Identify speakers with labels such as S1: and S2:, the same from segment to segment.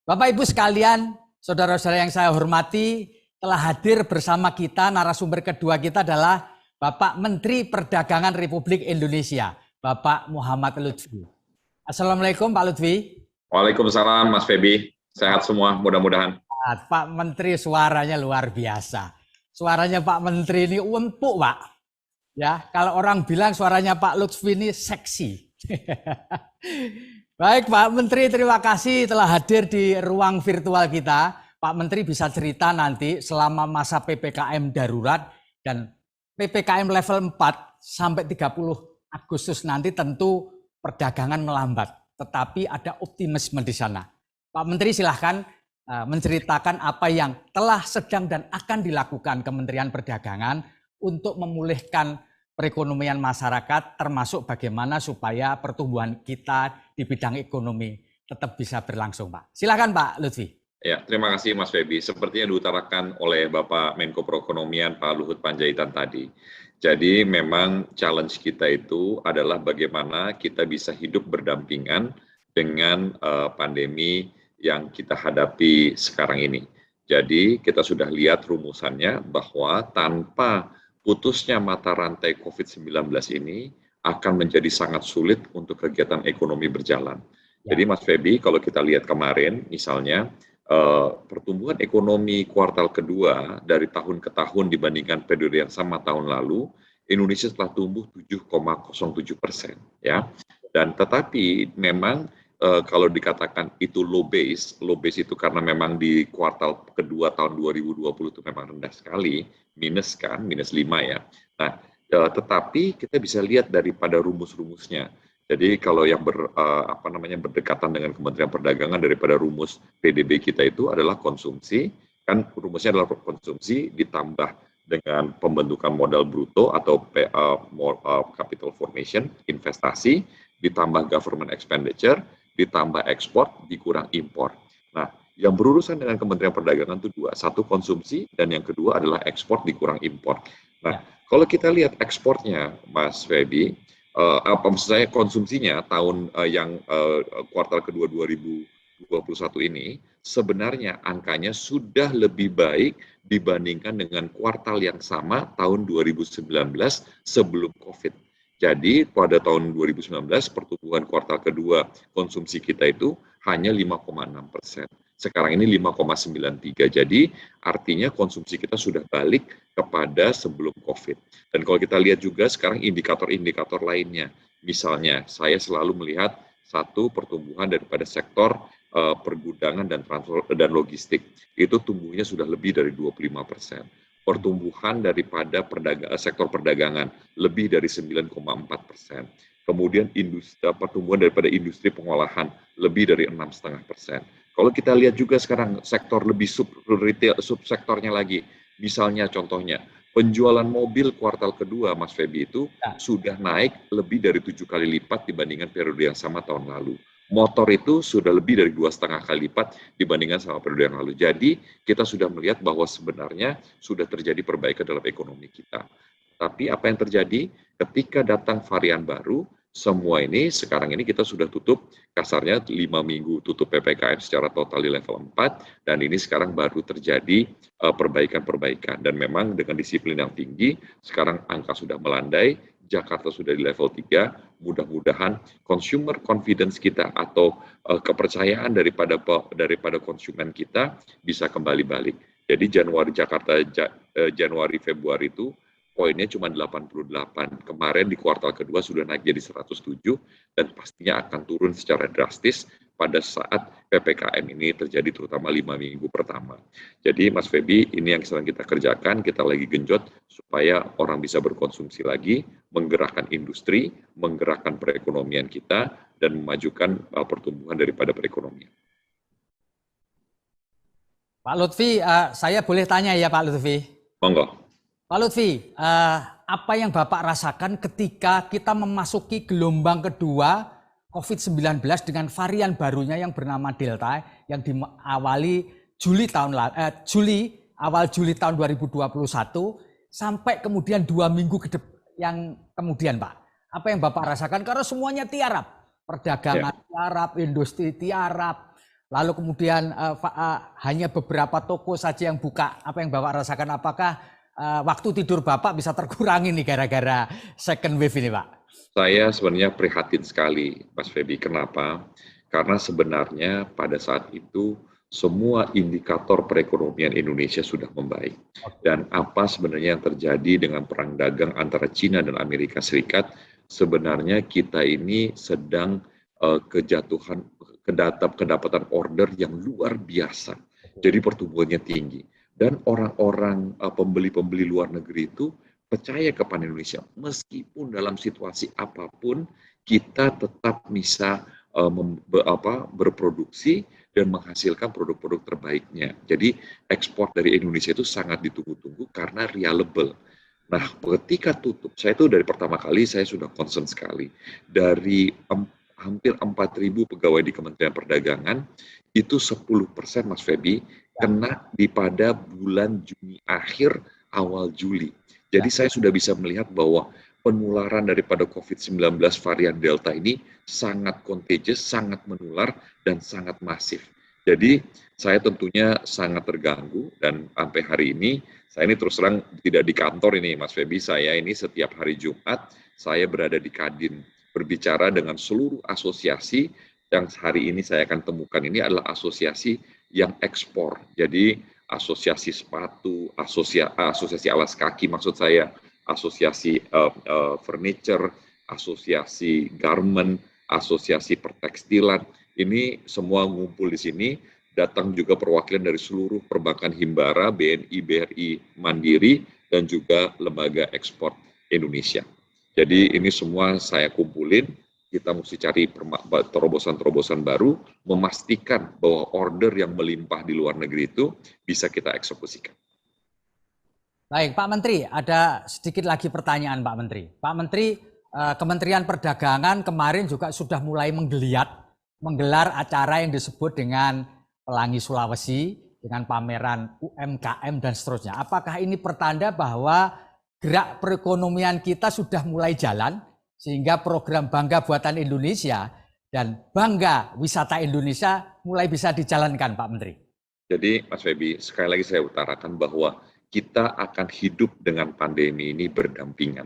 S1: Bapak Ibu sekalian, saudara-saudara yang saya hormati, telah hadir bersama kita, narasumber kedua kita adalah Bapak Menteri Perdagangan Republik Indonesia, Bapak Muhammad Lutfi. Assalamualaikum Pak Lutfi.
S2: Waalaikumsalam Mas Febi, sehat semua mudah-mudahan.
S1: Pak Menteri suaranya luar biasa. Suaranya Pak Menteri ini empuk Pak. Ya, kalau orang bilang suaranya Pak Lutfi ini seksi. Baik Pak Menteri, terima kasih telah hadir di ruang virtual kita. Pak Menteri bisa cerita nanti selama masa PPKM darurat dan PPKM level 4 sampai 30 Agustus nanti tentu perdagangan melambat. Tetapi ada optimisme di sana. Pak Menteri silahkan menceritakan apa yang telah, sedang, dan akan dilakukan Kementerian Perdagangan untuk memulihkan perekonomian masyarakat, termasuk bagaimana supaya pertumbuhan kita di bidang ekonomi tetap bisa berlangsung, Pak. Silakan Pak Lutfi.
S2: Ya, terima kasih Mas Febi. Seperti yang diutarakan oleh Bapak Menko Perekonomian Pak Luhut Panjaitan tadi. Jadi memang challenge kita itu adalah bagaimana kita bisa hidup berdampingan dengan pandemi yang kita hadapi sekarang ini. Jadi kita sudah lihat rumusannya bahwa tanpa putusnya mata rantai COVID-19 ini akan menjadi sangat sulit untuk kegiatan ekonomi berjalan. Ya. Jadi Mas Febi, kalau kita lihat kemarin misalnya pertumbuhan ekonomi kuartal kedua dari tahun ke tahun dibandingkan periode yang sama tahun lalu, Indonesia telah tumbuh 7,07%. Ya. Dan tetapi memang kalau dikatakan itu low base itu karena memang di kuartal kedua tahun 2020 itu memang rendah sekali, minus 5 ya. Nah, tetapi kita bisa lihat daripada rumus-rumusnya. Jadi kalau yang berdekatan dengan Kementerian Perdagangan daripada rumus PDB kita itu adalah konsumsi, kan rumusnya adalah konsumsi ditambah dengan pembentukan modal bruto atau capital formation, investasi, ditambah government expenditure, ditambah ekspor, dikurang impor. Nah, yang berurusan dengan Kementerian Perdagangan itu dua. Satu konsumsi, dan yang kedua adalah ekspor dikurang impor. Nah, kalau kita lihat ekspornya, Mas Febi, maksud saya konsumsinya tahun kuartal kedua 2021 ini, sebenarnya angkanya sudah lebih baik dibandingkan dengan kuartal yang sama tahun 2019 sebelum COVID. Jadi pada tahun 2019 pertumbuhan kuartal kedua konsumsi kita itu hanya 5,6%. Sekarang ini 5,93. Jadi artinya konsumsi kita sudah balik kepada sebelum COVID. Dan kalau kita lihat juga sekarang indikator-indikator lainnya. Misalnya saya selalu melihat satu pertumbuhan daripada sektor pergudangan dan logistik. Itu tumbuhnya sudah lebih dari 25%. Pertumbuhan daripada sektor perdagangan lebih dari 9,4%. Kemudian pertumbuhan daripada industri pengolahan lebih dari 6,5%. Kalau kita lihat juga sekarang sektor lebih subsektornya lagi, misalnya contohnya penjualan mobil kuartal kedua, Mas Febi, itu sudah naik lebih dari 7 kali lipat dibandingkan periode yang sama tahun lalu. Motor itu sudah lebih dari 2,5 kali lipat dibandingkan sama periode yang lalu. Jadi kita sudah melihat bahwa sebenarnya sudah terjadi perbaikan dalam ekonomi kita. Tapi apa yang terjadi ketika datang varian baru, semua ini sekarang ini kita sudah tutup kasarnya 5 minggu tutup PPKM secara total di level 4, dan ini sekarang baru terjadi perbaikan-perbaikan. Dan memang dengan disiplin yang tinggi, sekarang angka sudah melandai, Jakarta sudah di level 3, mudah-mudahan consumer confidence kita atau kepercayaan daripada konsumen kita bisa kembali balik. Jadi Januari Februari itu poinnya cuma 88. Kemarin di kuartal kedua sudah naik jadi 107 dan pastinya akan turun secara drastis pada saat PPKM ini terjadi, terutama 5 minggu pertama. Jadi Mas Febi, ini yang sedang kita kerjakan, kita lagi genjot supaya orang bisa berkonsumsi lagi, menggerakkan industri, menggerakkan perekonomian kita, dan memajukan pertumbuhan daripada perekonomian.
S1: Pak Lutfi, saya boleh tanya ya Pak Lutfi?
S2: Monggo.
S1: Pak Lutfi, apa yang Bapak rasakan ketika kita memasuki gelombang kedua COVID-19 dengan varian barunya yang bernama Delta yang diawali awal Juli tahun 2021 sampai kemudian 2 minggu yang kemudian, Pak? Apa yang Bapak rasakan? Karena semuanya tiarap, perdagangan tiarap, industri tiarap, lalu kemudian hanya beberapa toko saja yang buka. Apa yang Bapak rasakan? Apakah waktu tidur Bapak bisa terkurangi nih gara-gara second wave ini, Pak?
S2: Saya sebenarnya prihatin sekali, Mas Febi. Kenapa? Karena sebenarnya pada saat itu semua indikator perekonomian Indonesia sudah membaik. Dan apa sebenarnya yang terjadi dengan perang dagang antara China dan Amerika Serikat, sebenarnya kita ini sedang kedapatan order yang luar biasa. Jadi pertumbuhannya tinggi. Dan orang-orang pembeli-pembeli luar negeri itu percaya kepada Indonesia, meskipun dalam situasi apapun kita tetap bisa berproduksi dan menghasilkan produk-produk terbaiknya. Jadi ekspor dari Indonesia itu sangat ditunggu-tunggu karena reliable. Nah, ketika tutup, saya itu dari pertama kali saya sudah concern sekali. Dari hampir 4.000 pegawai di Kementerian Perdagangan, itu 10% Mas Febi kena pada bulan Juni akhir awal Juli. Jadi saya sudah bisa melihat bahwa penularan daripada COVID-19 varian Delta ini sangat contagious, sangat menular, dan sangat masif. Jadi saya tentunya sangat terganggu dan sampai hari ini, saya ini terus terang tidak di kantor ini Mas Febi, saya ini setiap hari Jumat, saya berada di Kadin, berbicara dengan seluruh asosiasi yang hari ini saya akan temukan ini adalah asosiasi yang ekspor. Jadi asosiasi sepatu, asosiasi alas kaki maksud saya, asosiasi furniture, asosiasi garment, asosiasi pertekstilan, ini semua ngumpul di sini, datang juga perwakilan dari seluruh perbankan himbara, BNI, BRI, Mandiri, dan juga Lembaga Ekspor Indonesia. Jadi ini semua saya kumpulin, kita mesti cari terobosan-terobosan baru, memastikan bahwa order yang melimpah di luar negeri itu bisa kita eksekusikan.
S1: Baik, Pak Menteri, ada sedikit lagi pertanyaan Pak Menteri. Pak Menteri, Kementerian Perdagangan kemarin juga sudah mulai menggelar acara yang disebut dengan Pelangi Sulawesi, dengan pameran UMKM dan seterusnya. Apakah ini pertanda bahwa gerak perekonomian kita sudah mulai jalan, sehingga program Bangga Buatan Indonesia dan Bangga Wisata Indonesia mulai bisa dijalankan, Pak Menteri?
S2: Jadi, Mas Febi, sekali lagi saya utarakan bahwa kita akan hidup dengan pandemi ini berdampingan.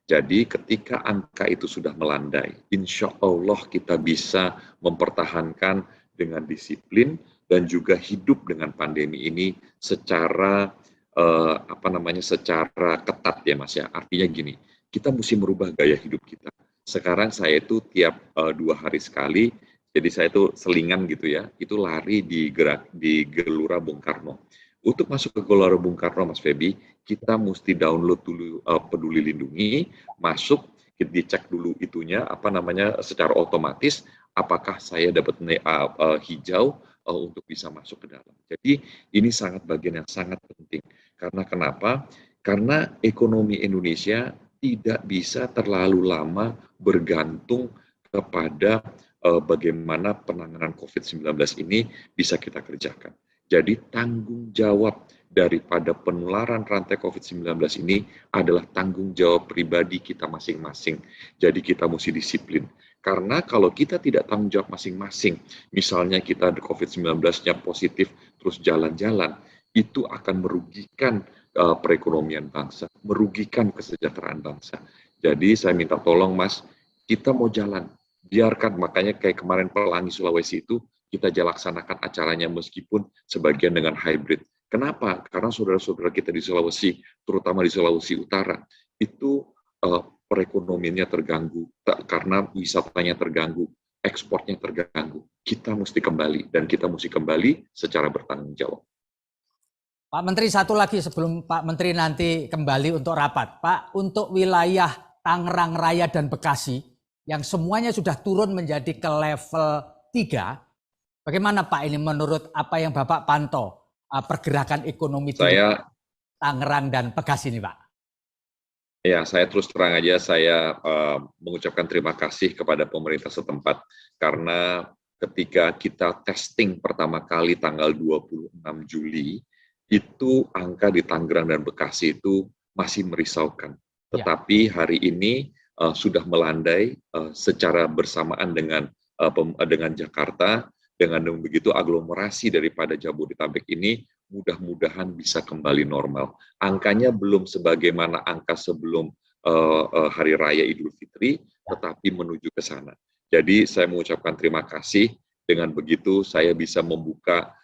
S2: Jadi, ketika angka itu sudah melandai, insya Allah kita bisa mempertahankan dengan disiplin dan juga hidup dengan pandemi ini secara secara ketat ya Mas ya. Artinya gini, kita mesti merubah gaya hidup kita. Sekarang saya itu tiap 2 hari sekali, jadi saya itu selingan gitu ya, itu lari di Gelora Bung Karno. Untuk masuk ke Gelora Bung Karno, Mas Febi, kita mesti download dulu Peduli Lindungi, masuk, dicek dulu itunya, secara otomatis, apakah saya dapat hijau untuk bisa masuk ke dalam. Jadi ini sangat bagian yang sangat penting. Karena kenapa? Karena ekonomi Indonesia tidak bisa terlalu lama bergantung kepada bagaimana penanganan COVID-19 ini bisa kita kerjakan. Jadi tanggung jawab daripada penularan rantai COVID-19 ini adalah tanggung jawab pribadi kita masing-masing. Jadi kita mesti disiplin. Karena kalau kita tidak tanggung jawab masing-masing, misalnya kita ada COVID-19-nya positif terus jalan-jalan, itu akan merugikan perekonomian bangsa, merugikan kesejahteraan bangsa. Jadi saya minta tolong Mas, kita mau jalan, biarkan, makanya kayak kemarin Pelangi Sulawesi itu kita laksanakan acaranya meskipun sebagian dengan hybrid. Kenapa? Karena saudara-saudara kita di Sulawesi, terutama di Sulawesi Utara, itu perekonomiannya terganggu, karena wisatanya terganggu, ekspornya terganggu. Kita mesti kembali, dan kita mesti kembali secara bertanggung jawab.
S1: Pak Menteri, satu lagi sebelum Pak Menteri nanti kembali untuk rapat. Pak, untuk wilayah Tangerang Raya dan Bekasi, yang semuanya sudah turun menjadi ke level 3, bagaimana Pak ini menurut apa yang Bapak pantau pergerakan ekonomi di Tangerang dan Bekasi ini Pak?
S2: Ya, saya terus terang aja saya mengucapkan terima kasih kepada pemerintah setempat karena ketika kita testing pertama kali tanggal 26 Juli, itu angka di Tangerang dan Bekasi itu masih merisaukan. Tetapi hari ini sudah melandai secara bersamaan dengan Jakarta, Dengan begitu aglomerasi daripada Jabodetabek ini mudah-mudahan bisa kembali normal. Angkanya belum sebagaimana angka sebelum Hari Raya Idul Fitri, tetapi menuju ke sana. Jadi saya mengucapkan terima kasih. Dengan begitu saya bisa membuka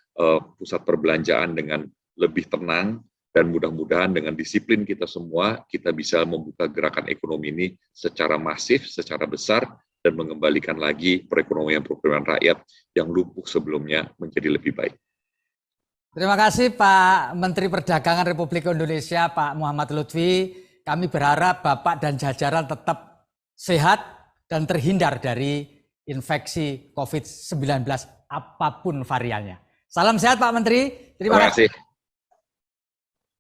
S2: pusat perbelanjaan dengan lebih tenang, dan mudah-mudahan dengan disiplin kita semua, kita bisa membuka gerakan ekonomi ini secara masif, secara besar, dan mengembalikan lagi perekonomian rakyat yang lumpuh sebelumnya menjadi lebih baik.
S1: Terima kasih Pak Menteri Perdagangan Republik Indonesia, Pak Muhammad Lutfi. Kami berharap Bapak dan jajaran tetap sehat dan terhindar dari infeksi COVID-19 apapun variannya. Salam sehat Pak Menteri. Terima kasih.